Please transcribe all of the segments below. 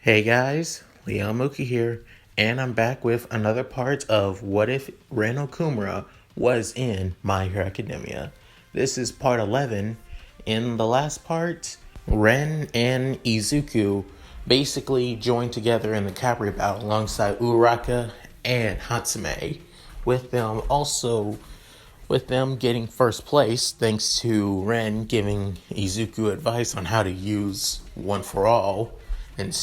Hey guys, Mooky here, and I'm back with another part of What If Rin Okumura Was in My Hero Academia. This is part 11. In the last part, Ren and Izuku basically joined together in the cavalry battle alongside Uraraka and Hatsume, with them getting first place thanks to Ren giving Izuku advice on how to use One for All and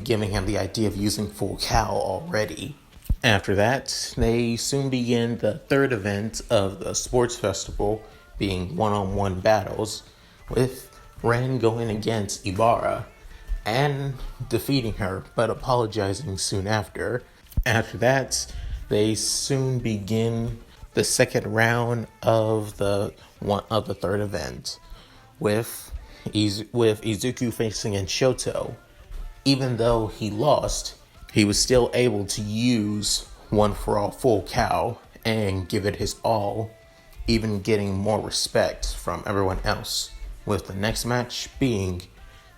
giving him the idea of using full cow already. After that, they soon begin the third event of the sports festival, being one-on-one battles, with Ren going against Ibarra and defeating her, but apologizing soon after. After that, they soon begin the second round of the third event, with Izuku facing Shoto. Even though he lost, he was still able to use One for All full cow and give it his all, even getting more respect from everyone else, with the next match being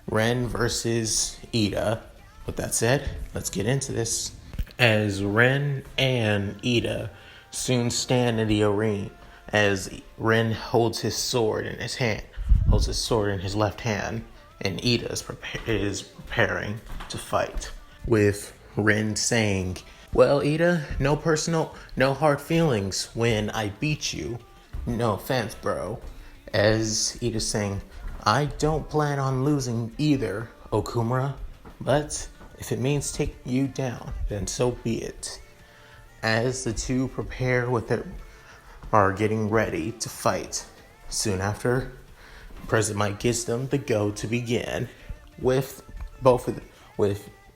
Ren versus Ida. With that said, let's get into this. As Ren and Ida soon stand in the arena, as Ren holds his sword in his left hand, and Ida is preparing to fight, with Ren saying, "Well, Ida, no hard feelings when I beat you. No offense, bro." As Ida's saying, "I don't plan on losing either, Okumura, but if it means taking you down, then so be it." As the two are getting ready to fight, soon after, President Mike gives them the go to begin, with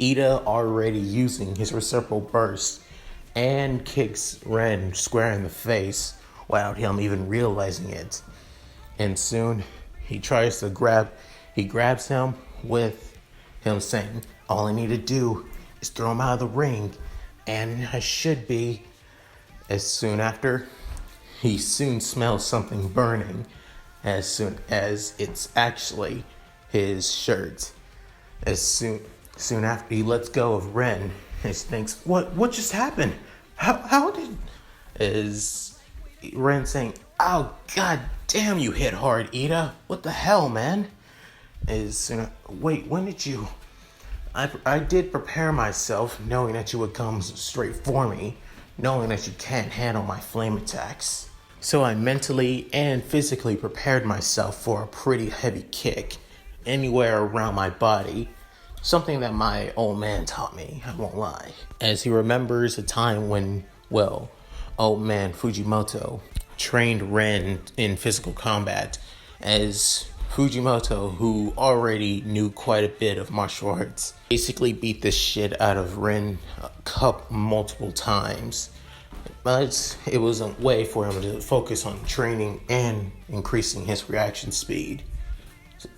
Ida already using his reciprocal burst and kicks Ren square in the face without him even realizing it. And soon he grabs him, with him saying, "All I need to do is throw him out of the ring, and I should be." As soon after, he soon smells something burning, as soon as it's actually his shirt. As soon after, he lets go of Ren and thinks, What just happened? How did..." Is Ren saying, "Oh, god damn, you hit hard, Ida. What the hell, man?" Wait, when did you... I did prepare myself, knowing that you would come straight for me, knowing that you can't handle my flame attacks. So I mentally and physically prepared myself for a pretty heavy kick anywhere around my body. Something that my old man taught me, I won't lie. As he remembers a time when, old man Fujimoto trained Ren in physical combat, as Fujimoto, who already knew quite a bit of martial arts, basically beat the shit out of Ren multiple times. But it was a way for him to focus on training and increasing his reaction speed.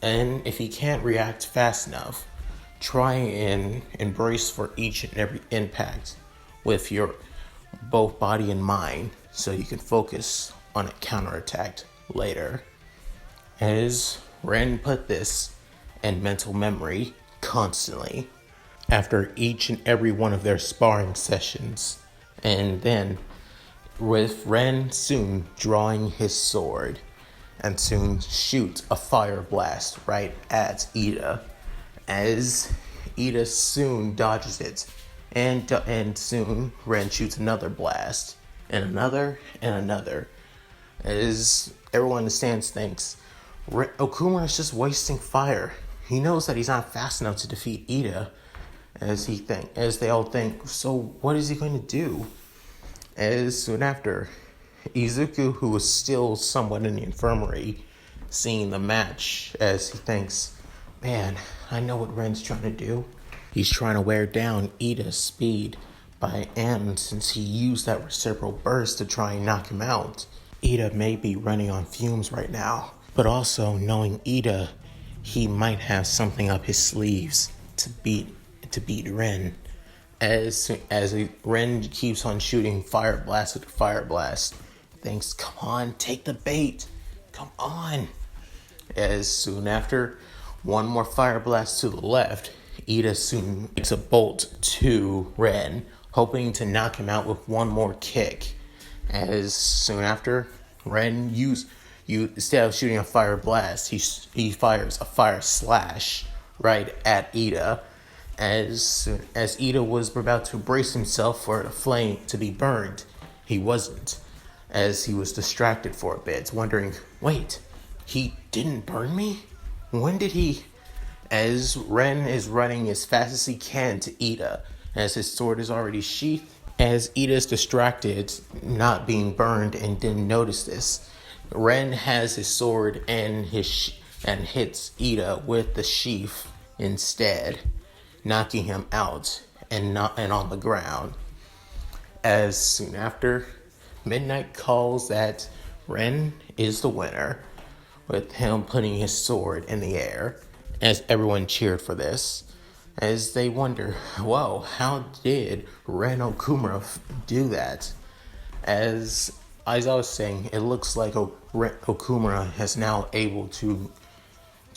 And if he can't react fast enough, try and embrace for each and every impact with your both body and mind, so you can focus on a counterattack later. As Ren put this in mental memory constantly after each and every one of their sparring sessions. And then, with Ren soon drawing his sword and soon shoot a fire blast right at Ida, as Ida soon dodges it, and soon Ren shoots another blast, and another, as everyone understands, thinks Okumura is just wasting fire. He knows that he's not fast enough to defeat Ida, as they all think, so what is he going to do? As soon after, Izuku, who was still somewhat in the infirmary, seeing the match, as he thinks, "Man, I know what Ren's trying to do. He's trying to wear down Ida's speed since he used that reciprocal burst to try and knock him out. Ida may be running on fumes right now, but also knowing Ida, he might have something up his sleeves to beat Ren." As Ren keeps on shooting fire blast after fire blast, thinks, "Come on, take the bait. Come on." As soon after, one more fire blast to the left, Ida soon makes a bolt to Ren, hoping to knock him out with one more kick. As soon after, Ren instead of shooting a fire blast, he fires a fire slash right at Ida. As soon as Ida was about to brace himself for the flame to be burned, he wasn't, as he was distracted for a bit, wondering, wait, he didn't burn me? When did he? As Ren is running as fast as he can to Ida, as his sword is already sheathed, as Ida is distracted, not being burned, and didn't notice this, Ren has his sword and hits Ida with the sheath instead, knocking him out and on the ground. As soon after, Midnight calls that Ren is the winner, with him putting his sword in the air, as everyone cheered for this, as they wonder, whoa, how did Rin Okumura do that? As I was saying, it looks like Rin Okumura is now able to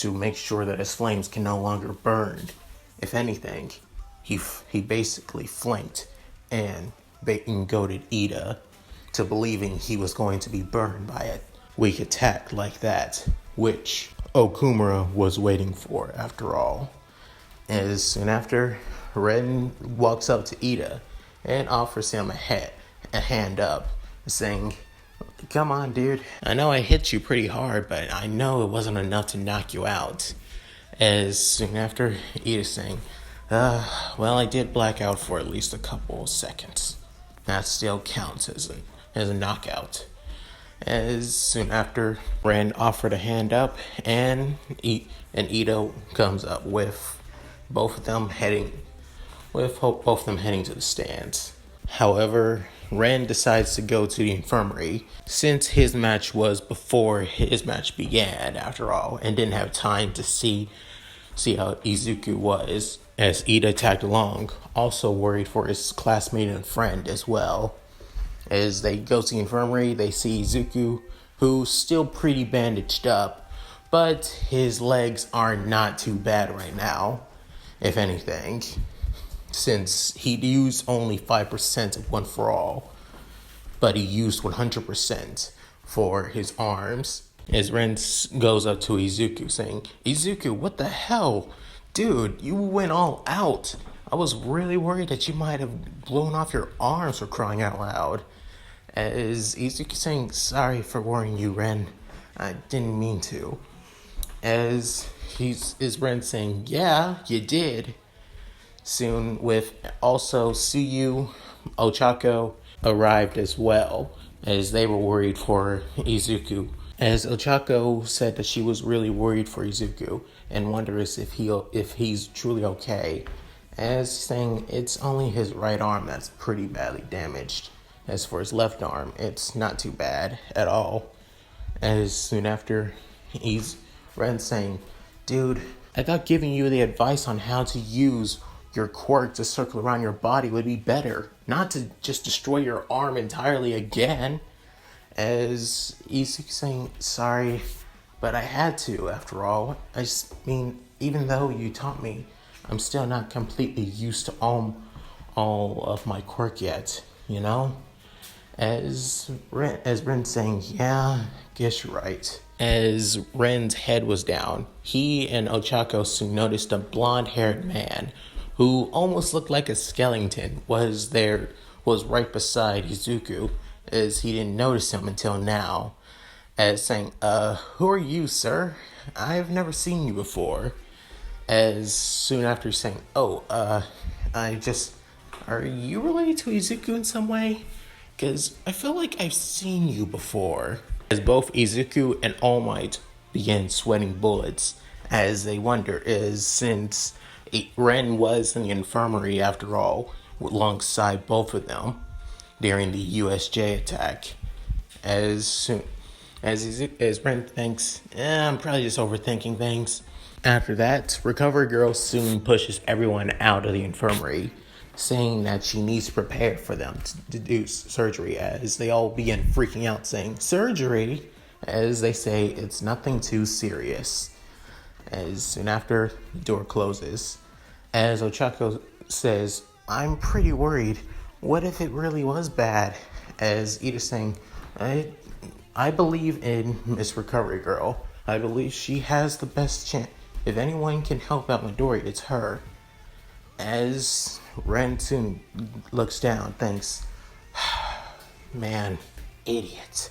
make sure that his flames can no longer burn. If anything, he basically flanked and goaded Ida to believing he was going to be burned by a weak attack like that, which Okumura was waiting for after all. As soon after, Ren walks up to Ida and offers him a hand up, saying, come on, dude. I know I hit you pretty hard, but I know it wasn't enough to knock you out. As soon after, Ida's saying, well, I did black out for at least a couple seconds. That still counts as a knockout. As soon after, Ren offered a hand up, and Ida comes up with both of them heading to the stands. However, Ren decides to go to the infirmary, since his match was before his match began, after all, and didn't have time to see how Izuku was, as Ida tagged along, also worried for his classmate and friend as well. As they go to the infirmary, they see Izuku, who's still pretty bandaged up, but his legs are not too bad right now, if anything, since he used only 5% of One For All, but he used 100% for his arms. As Ren goes up to Izuku saying, Izuku, what the hell? Dude, you went all out. I was really worried that you might have blown off your arms for crying out loud. As Izuku saying, sorry for worrying you, Ren. I didn't mean to. As Ren saying, yeah, you did. Soon with also Suyu, Ochako arrived as well, as they were worried for Izuku. As Ochako said that she was really worried for Izuku and wonders if he's truly okay, as saying it's only his right arm that's pretty badly damaged. As for his left arm, it's not too bad at all. As soon after, Ren saying, dude, I thought giving you the advice on how to use your quirk to circle around your body would be better, not to just destroy your arm entirely again. As Izuku saying, sorry, but I had to, after all. I just mean, even though you taught me, I'm still not completely used to all of my quirk yet, you know? As Ren saying, yeah, guess you're right. As Ren's head was down, he and Ochako soon noticed a blonde-haired man who almost looked like a skeleton was right beside Izuku, as he didn't notice him until now. As saying, who are you, sir? I've never seen you before. As soon after saying, are you related to Izuku in some way? Because I feel like I've seen you before. As both Izuku and All Might began sweating bullets, as they wonder since Ren was in the infirmary after all, alongside both of them during the USJ attack. As Ren thinks, I'm probably just overthinking things. After that, Recovery Girl soon pushes everyone out of the infirmary, saying that she needs to prepare for them to do surgery, as they all begin freaking out saying, surgery? As they say, it's nothing too serious. As soon after, the door closes, As Ochako says, I'm pretty worried. What if it really was bad? As Ida's saying, I believe in Miss Recovery Girl. I believe she has the best chance. If anyone can help out Midori, it's her. As Ren soon looks down, thinks, man, idiot.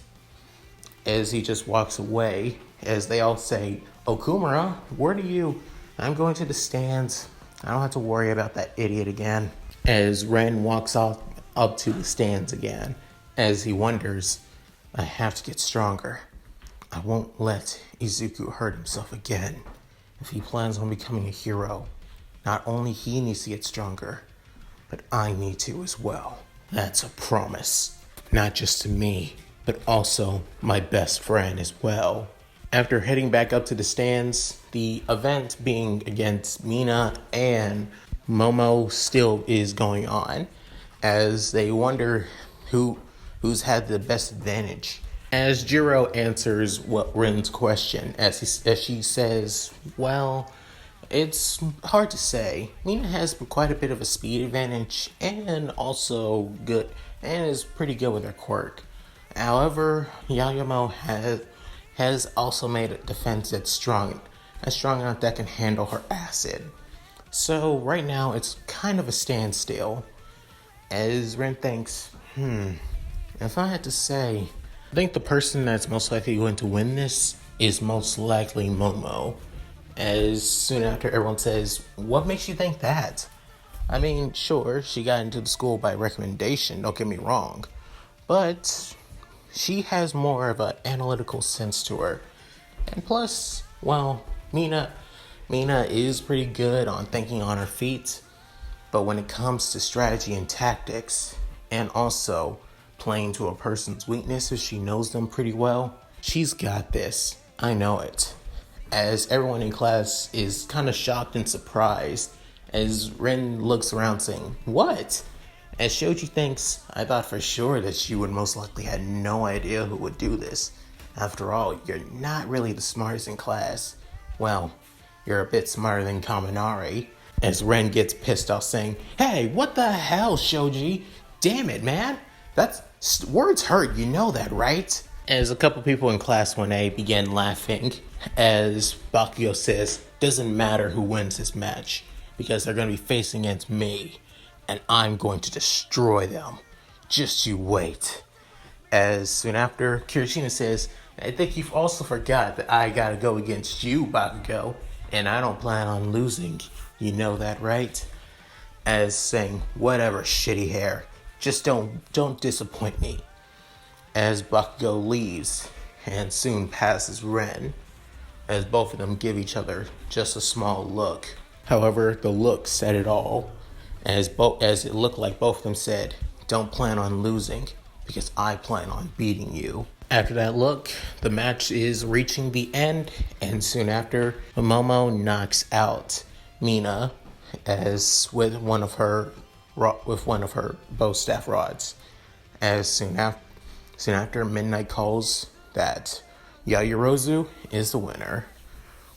As he just walks away, as they all say, Okumura, where do you? I'm going to the stands. I don't have to worry about that idiot again. As Ren walks off up to the stands again, as he wonders, I have to get stronger. I won't let Izuku hurt himself again. If he plans on becoming a hero, not only he needs to get stronger, but I need to as well. That's a promise, not just to me, but also my best friend as well. After heading back up to the stands, the event being against Mina and Momo still is going on, as they wonder who's had the best advantage. As Jiro answers Rin's question, as she says, well, it's hard to say. Mina has quite a bit of a speed advantage and also good, and is pretty good with her quirk. However, Yaoyamo has also made a defense that's strong enough that can handle her acid. So right now it's kind of a standstill. As Rin thinks, if I had to say, I think the person that's most likely going to win this is most likely Momo. As soon after everyone says, what makes you think that? I mean, sure, she got into the school by recommendation, don't get me wrong. But she has more of an analytical sense to her. And plus, well, Mina is pretty good on thinking on her feet. But when it comes to strategy and tactics, and also playing to a person's weaknesses, she knows them pretty well. She's got this. I know it. As everyone in class is kind of shocked and surprised, as Rin looks around saying, what? As Shoji thinks, I thought for sure that she would most likely had no idea who would do this. After all, you're not really the smartest in class. Well, you're a bit smarter than Kaminari. As Ren gets pissed off saying, hey, what the hell, Shoji? Damn it, man. Words hurt, you know that, right? As a couple people in Class 1A began laughing, as Bakugo says, doesn't matter who wins this match, because they're going to be facing against me, and I'm going to destroy them. Just you wait. As soon after, Kirishima says, I think you've also forgot that I gotta go against you, Bakugo, and I don't plan on losing. You know that, right? As saying, whatever, shitty hair. Just don't disappoint me. As Bakugo leaves, and soon passes Ren, as both of them give each other just a small look. However, the look said it all, as it looked like both of them said, don't plan on losing, because I plan on beating you. After that look, the match is reaching the end, and soon after, Momo knocks out Mina as with one of her bow staff rods. As soon after Midnight calls that Yayorozu is the winner,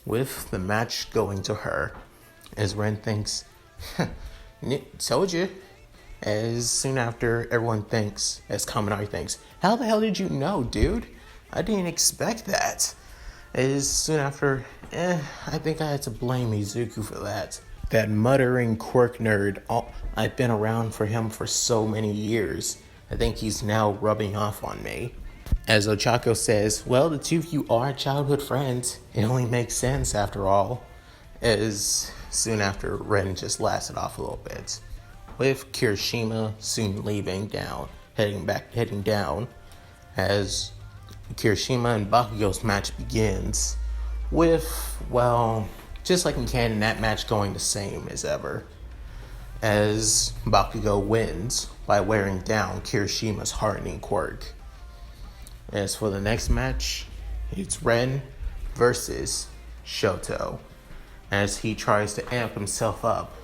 with the match going to her. As Ren thinks, told you. As soon after everyone thinks, as Kaminari thinks, how the hell did you know, dude? I didn't expect that. As soon after, I think I had to blame Izuku for that. That muttering quirk nerd, I've been around for him for so many years. I think he's now rubbing off on me. As Ochako says, well, the two of you are childhood friends. It only makes sense after all. As soon after, Ren just laughs it off a little bit. With Kirishima soon heading down, as Kirishima and Bakugo's match begins, with, well, just like in canon, that match going the same as ever, as Bakugo wins by wearing down Kirishima's hardening quirk. As for the next match, it's Ren versus Shoto, as he tries to amp himself up,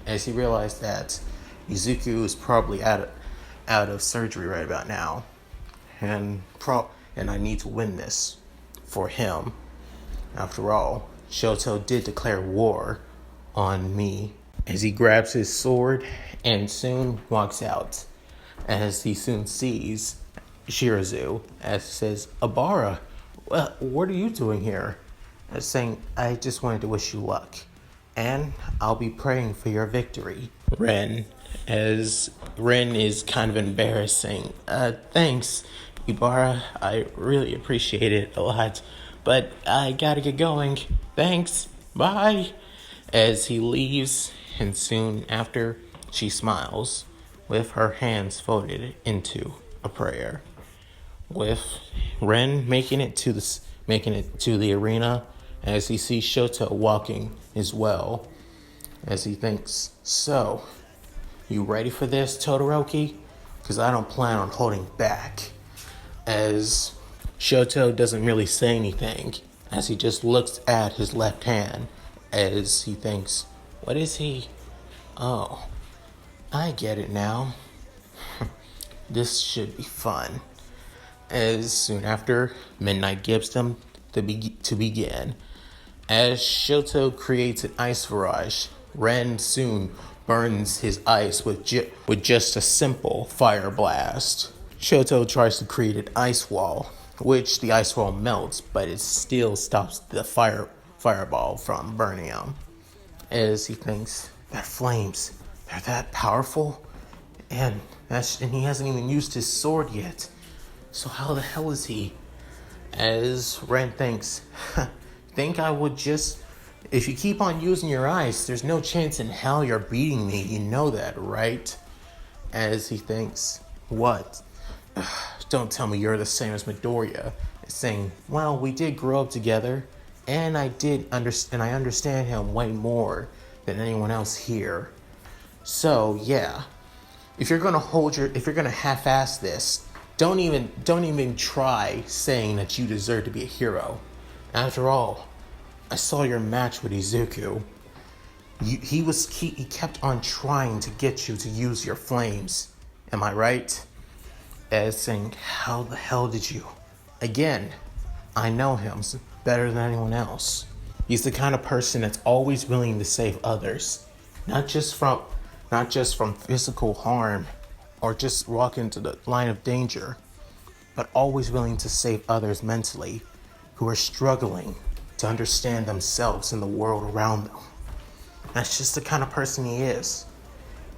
as he realized that Izuku is probably out of surgery right about now, and I need to win this for him. After all, Shoto did declare war on me as he grabs his sword and soon walks out. As he soon sees Shirazu, as he says, Abara, what are you doing here? As saying, I just wanted to wish you luck, and I'll be praying for your victory. Rin is kind of embarrassing. Thanks, Ibarra. I really appreciate it a lot, but I gotta get going. Thanks. Bye. As he leaves, and soon after, she smiles, with her hands folded into a prayer. With Ren making it to the arena, as he sees Shoto walking as well, as he thinks, so, you ready for this, Todoroki? Because I don't plan on holding back. As Shoto doesn't really say anything, as he just looks at his left hand, as he thinks, what is he? Oh, I get it now. This should be fun. As soon after, midnight gives them to begin. As Shoto creates an ice barrage, Ren soon burns his ice with just a simple fire blast. Shoto tries to create an ice wall, which the ice wall melts, but it still stops the fireball from burning him. As he thinks, that flames, they're that powerful? And he hasn't even used his sword yet. So how the hell is he? As Ren thinks, think I would just... If you keep on using your ice, there's no chance in hell you're beating me. You know that, right? As he thinks, what? Don't tell me you're the same as Midoriya. Saying, well, we did grow up together, and I understand him way more than anyone else here. So, yeah. If you're gonna half-ass this, don't even try saying that you deserve to be a hero. After all, I saw your match with Izuku. He kept on trying to get you to use your flames. Am I right? As saying, how the hell did you? Again, I know him better than anyone else. He's the kind of person that's always willing to save others, not just from physical harm or just walk into the line of danger, but always willing to save others mentally who are struggling to understand themselves and the world around them. That's just the kind of person he is.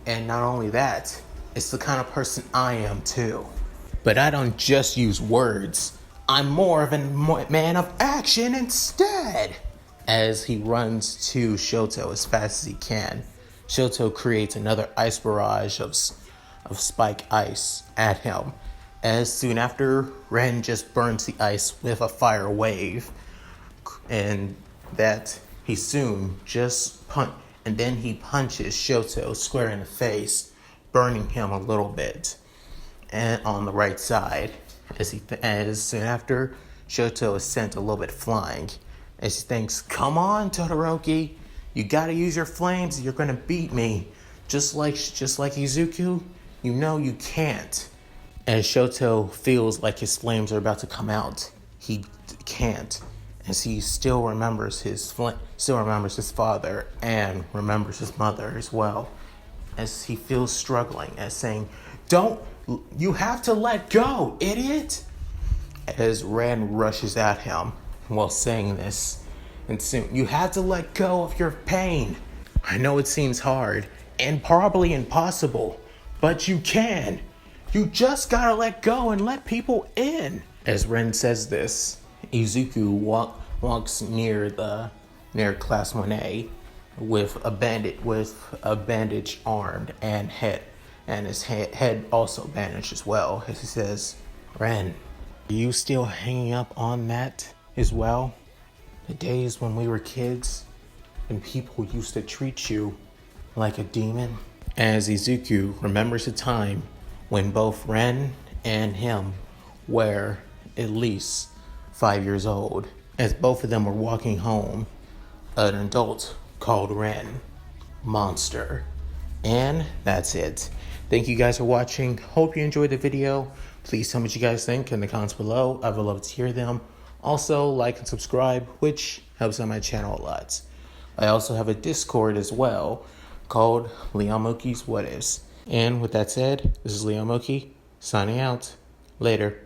And not only that, it's the kind of person I am too. But I don't just use words. I'm more of a man of action instead. As he runs to Shoto as fast as he can, Shoto creates another ice barrage of spike ice at him. As soon after, Ren just burns the ice with a fire wave. And that he soon and then he punches Shoto square in the face, burning him a little bit, and on the right side. As soon after, Shoto is sent a little bit flying, as he thinks, "Come on, Todoroki, you gotta use your flames. You're gonna beat me, just like Izuku. You know you can't." As Shoto feels like his flames are about to come out, he can't. As he still remembers his father and remembers his mother as well. As he feels struggling, as saying, you have to let go, idiot! As Ren rushes at him while saying this, and soon, you have to let go of your pain. I know it seems hard and probably impossible, but you can. You just gotta let go and let people in. As Ren says this, Izuku walks near Class 1A with a bandaged arm and head, and his head also bandaged as well. As he says, "Ren, are you still hanging up on that as well? The days when we were kids and people used to treat you like a demon?" As Izuku remembers a time when both Ren and him were at least 5 years old, as both of them were walking home, an adult called Ren Monster. And that's it. Thank you guys for watching. Hope you enjoyed the video. Please tell me what you guys think in the comments below. I would love to hear them. Also, like and subscribe, which helps on my channel a lot. I also have a Discord as well, called Leon Mooky's What Ifs. And with that said, this is Leon Mooky signing out. Later.